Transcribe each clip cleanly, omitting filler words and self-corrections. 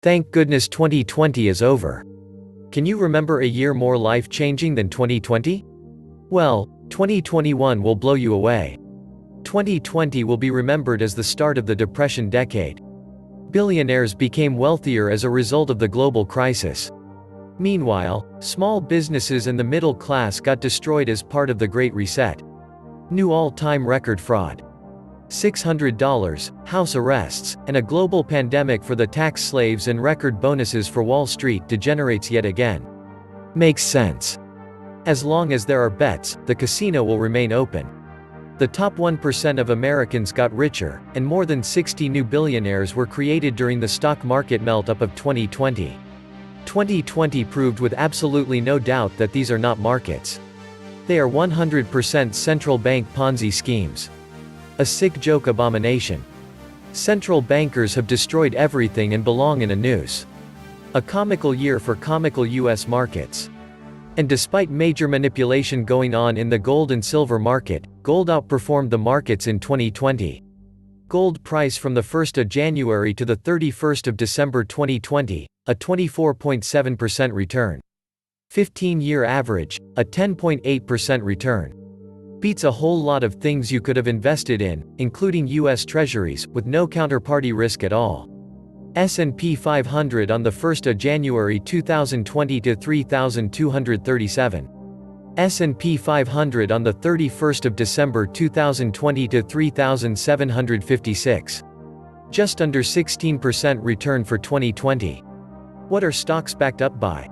Thank goodness 2020 is over. Can you remember a year more life-changing than 2020? Well, 2021 will blow you away. 2020 will be remembered as the start of the Depression decade. Billionaires became wealthier as a result of the global crisis. Meanwhile, small businesses and the middle class got destroyed as part of the Great Reset. New all-time record fraud. $600, house arrests, and a global pandemic for the tax slaves and record bonuses for Wall Street degenerates yet again. Makes sense. As long as there are bets, the casino will remain open. The top 1% of Americans got richer, and more than 60 new billionaires were created during the stock market melt-up of 2020. 2020 proved with absolutely no doubt that these are not markets. They are 100% central bank Ponzi schemes. A sick joke abomination. Central bankers have destroyed everything and belong in a noose. A comical year for comical US markets. And despite major manipulation going on in the gold and silver market, gold outperformed the markets in 2020. Gold price from the 1st of January to the 31st of December 2020, a 24.7% return. 15-year average, a 10.8% return. Beats a whole lot of things you could have invested in, including US Treasuries, with no counterparty risk at all. S&P 500 on the 1st of January 2020 to 3,237. S&P 500 on the 31st of December 2020 to 3,756. Just under 16% return for 2020. What are stocks backed up by?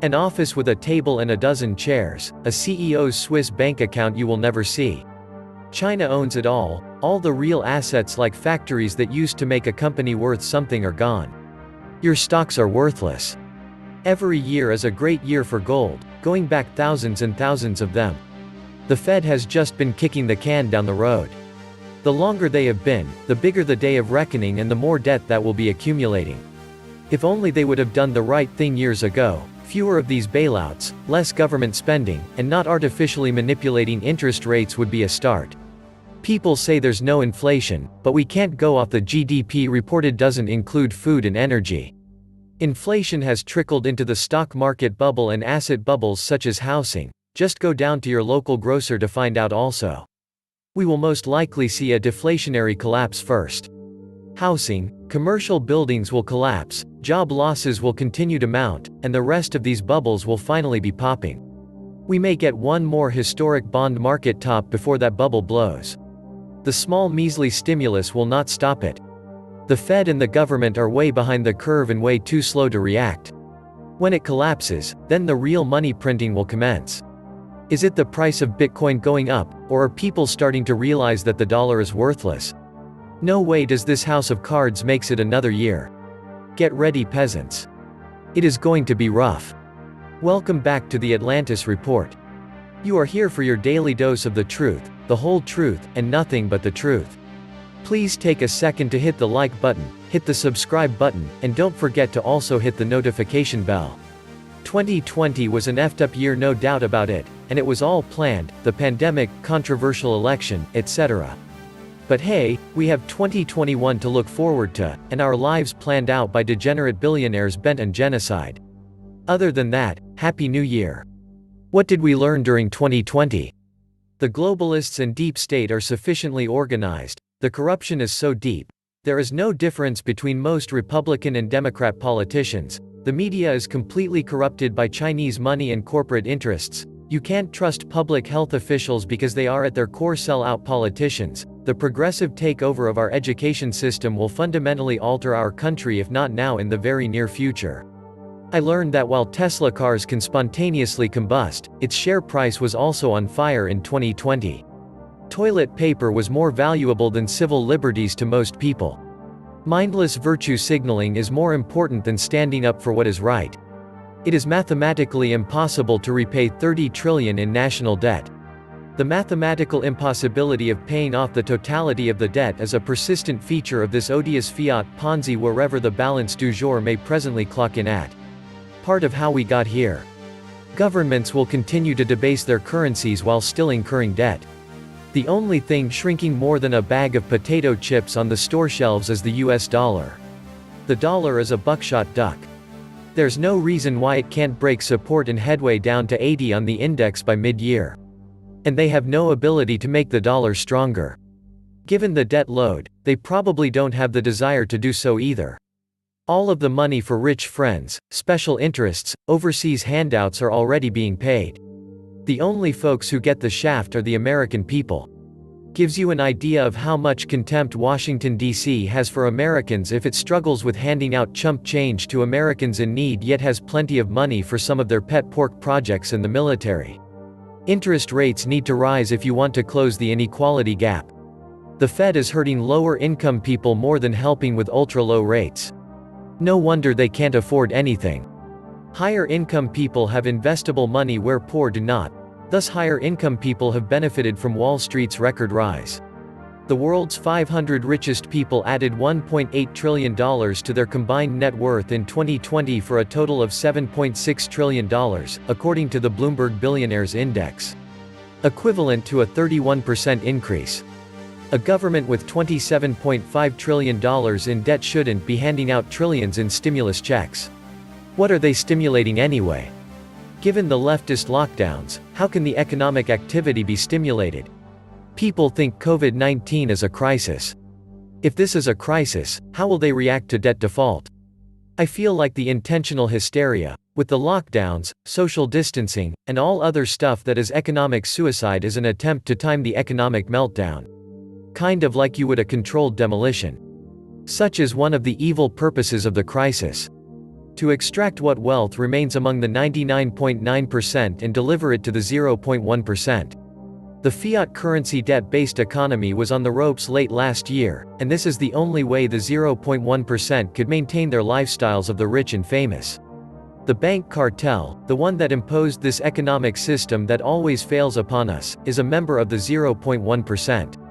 An office with a table and a dozen chairs, a CEO's Swiss bank account you will never see. China owns it all the real assets like factories that used to make a company worth something are gone. Your stocks are worthless. Every year is a great year for gold, going back thousands and thousands of them. The Fed has just been kicking the can down the road. The longer they have been, the bigger the day of reckoning and the more debt that will be accumulating. If only they would have done the right thing years ago. Fewer of these bailouts, less government spending, and not artificially manipulating interest rates would be a start. People say there's no inflation, but we can't go off the GDP reported doesn't include food and energy. Inflation has trickled into the stock market bubble and asset bubbles such as housing. Just go down to your local grocer to find out also. We will most likely see a deflationary collapse first. Housing, commercial buildings will collapse, job losses will continue to mount, and the rest of these bubbles will finally be popping. We may get one more historic bond market top before that bubble blows. The small measly stimulus will not stop it. The Fed and the government are way behind the curve and way too slow to react. When it collapses, then the real money printing will commence. Is it the price of Bitcoin going up, or are people starting to realize that the dollar is worthless? No way does this house of cards makes it another year. Get ready, peasants. It is going to be rough. Welcome back to the Atlantis report. You are here for your daily dose of the truth, the whole truth, and nothing but the truth. Please take a second to hit the like button, hit the subscribe button, and don't forget to also hit the notification bell. 2020 was an effed up year, no doubt about it, and it was all planned, the pandemic, controversial election, etc. But hey, we have 2021 to look forward to, and our lives planned out by degenerate billionaires bent on genocide. Other than that, Happy New Year. What did we learn during 2020? The globalists and deep state are sufficiently organized, the corruption is so deep, there is no difference between most Republican and Democrat politicians, the media is completely corrupted by Chinese money and corporate interests, you can't trust public health officials because they are at their core sell-out politicians. The progressive takeover of our education system will fundamentally alter our country if not now in the very near future. I learned that while Tesla cars can spontaneously combust, its share price was also on fire in 2020. Toilet paper was more valuable than civil liberties to most people. Mindless virtue signaling is more important than standing up for what is right. It is mathematically impossible to repay 30 trillion in national debt. The mathematical impossibility of paying off the totality of the debt is a persistent feature of this odious fiat Ponzi wherever the balance du jour may presently clock in at. Part of how we got here. Governments will continue to debase their currencies while still incurring debt. The only thing shrinking more than a bag of potato chips on the store shelves is the US dollar. The dollar is a buckshot duck. There's no reason why it can't break support and headway down to 80 on the index by mid-year. And they have no ability to make the dollar stronger. Given the debt load, they probably don't have the desire to do so either. All of the money for rich friends, special interests, overseas handouts are already being paid. The only folks who get the shaft are the American people. Gives you an idea of how much contempt Washington, D.C. has for Americans if it struggles with handing out chump change to Americans in need yet has plenty of money for some of their pet pork projects in the military. Interest rates need to rise if you want to close the inequality gap. The Fed is hurting lower-income people more than helping with ultra-low rates. No wonder they can't afford anything. Higher-income people have investable money where poor do not. Thus higher-income people have benefited from Wall Street's record rise. The world's 500 richest people added $1.8 trillion to their combined net worth in 2020 for a total of $7.6 trillion, according to the Bloomberg Billionaires Index. Equivalent to a 31% increase. A government with $27.5 trillion in debt shouldn't be handing out trillions in stimulus checks. What are they stimulating anyway? Given the leftist lockdowns, how can the economic activity be stimulated? People think COVID-19 is a crisis. If this is a crisis, how will they react to debt default? I feel like the intentional hysteria, with the lockdowns, social distancing, and all other stuff that is economic suicide is an attempt to time the economic meltdown. Kind of like you would a controlled demolition. Such is one of the evil purposes of the crisis. To extract what wealth remains among the 99.9% and deliver it to the 0.1%. The fiat currency debt-based economy was on the ropes late last year, and this is the only way the 0.1% could maintain their lifestyles of the rich and famous. The bank cartel, the one that imposed this economic system that always fails upon us, is a member of the 0.1%.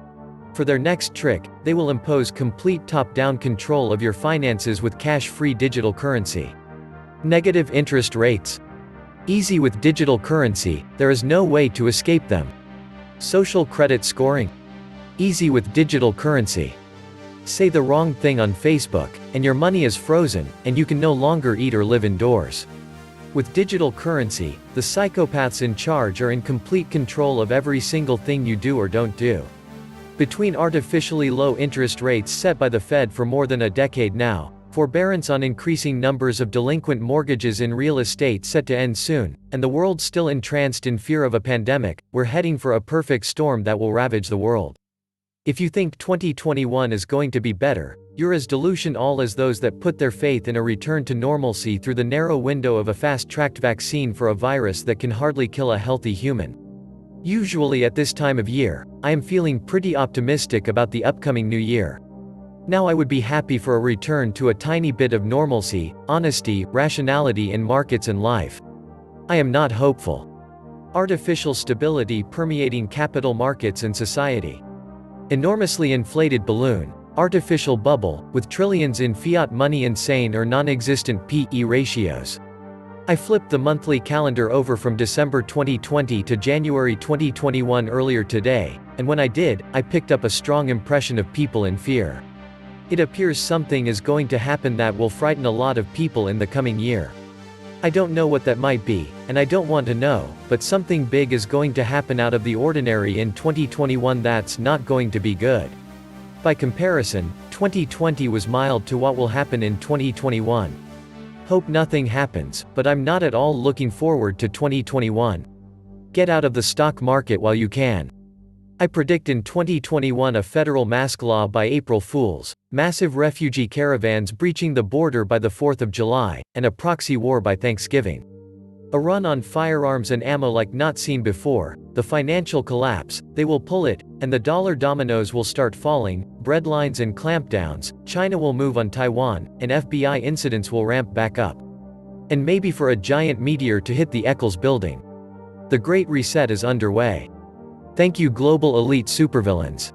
For their next trick, they will impose complete top-down control of your finances with cash-free digital currency. Negative interest rates. Easy with digital currency, there is no way to escape them. Social credit scoring. Easy with digital currency. Say the wrong thing on Facebook, and your money is frozen, and you can no longer eat or live indoors. With digital currency, the psychopaths in charge are in complete control of every single thing you do or don't do. Between artificially low interest rates set by the Fed for more than a decade now, forbearance on increasing numbers of delinquent mortgages in real estate set to end soon, and the world still entranced in fear of a pandemic, we're heading for a perfect storm that will ravage the world. If you think 2021 is going to be better, you're as delusional as those that put their faith in a return to normalcy through the narrow window of a fast-tracked vaccine for a virus that can hardly kill a healthy human. Usually at this time of year, I am feeling pretty optimistic about the upcoming new year. Now I would be happy for a return to a tiny bit of normalcy, honesty, rationality in markets and life. I am not hopeful. Artificial stability permeating capital markets and society. Enormously inflated balloon, artificial bubble, with trillions in fiat money, insane or non-existent P/E ratios. I flipped the monthly calendar over from December 2020 to January 2021 earlier today, and when I did, I picked up a strong impression of people in fear. It appears something is going to happen that will frighten a lot of people in the coming year. I don't know what that might be, and I don't want to know, but something big is going to happen out of the ordinary in 2021 that's not going to be good. By comparison, 2020 was mild to what will happen in 2021. Hope nothing happens, but I'm not at all looking forward to 2021. Get out of the stock market while you can. I predict in 2021 a federal mask law by April Fools, massive refugee caravans breaching the border by the 4th of July, and a proxy war by Thanksgiving. A run on firearms and ammo like not seen before, the financial collapse, they will pull it, and the dollar dominoes will start falling, breadlines and clampdowns, China will move on Taiwan, and FBI incidents will ramp back up. And maybe for a giant meteor to hit the Eccles building. The Great Reset is underway. Thank you global elite supervillains.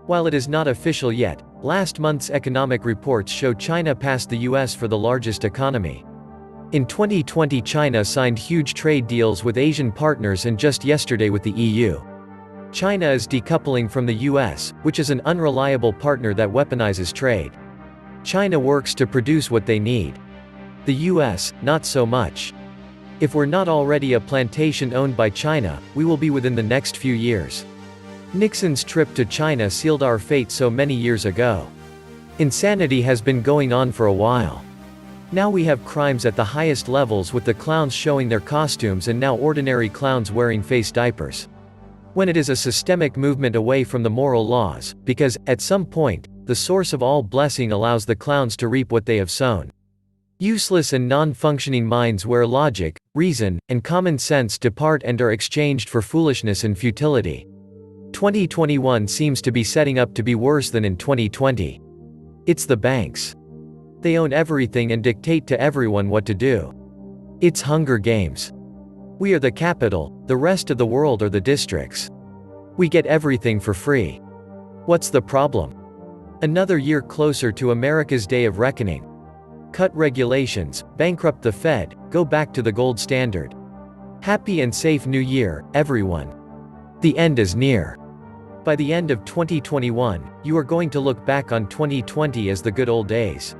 While it is not official yet, last month's economic reports show China passed the US for the largest economy. In 2020 China signed huge trade deals with Asian partners and just yesterday with the EU. China is decoupling from the US, which is an unreliable partner that weaponizes trade. China works to produce what they need. The US, not so much. If we're not already a plantation owned by China, we will be within the next few years. Nixon's trip to China sealed our fate so many years ago. Insanity has been going on for a while. Now we have crimes at the highest levels with the clowns showing their costumes and now ordinary clowns wearing face diapers. When it is a systemic movement away from the moral laws, because, at some point, the source of all blessing allows the clowns to reap what they have sown. Useless and non-functioning minds where logic, reason, and common sense depart and are exchanged for foolishness and futility. 2021 seems to be setting up to be worse than in 2020. It's the banks. They own everything and dictate to everyone what to do. It's Hunger Games. We are the capital, the rest of the world are the districts. We get everything for free. What's the problem? Another year closer to America's day of reckoning. Cut regulations, bankrupt the Fed, go back to the gold standard. Happy and safe New Year, everyone. The end is near. By the end of 2021, you are going to look back on 2020 as the good old days.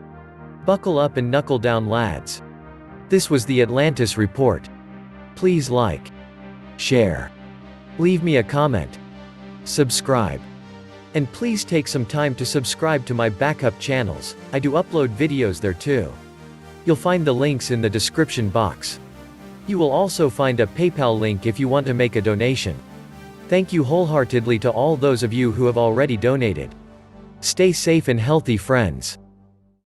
Buckle up and knuckle down, lads. This was the Atlantis report. Please like, share, leave me a comment, subscribe. And please take some time to subscribe to my backup channels, I do upload videos there too. You'll find the links in the description box. You will also find a PayPal link if you want to make a donation. Thank you wholeheartedly to all those of you who have already donated. Stay safe and healthy, friends.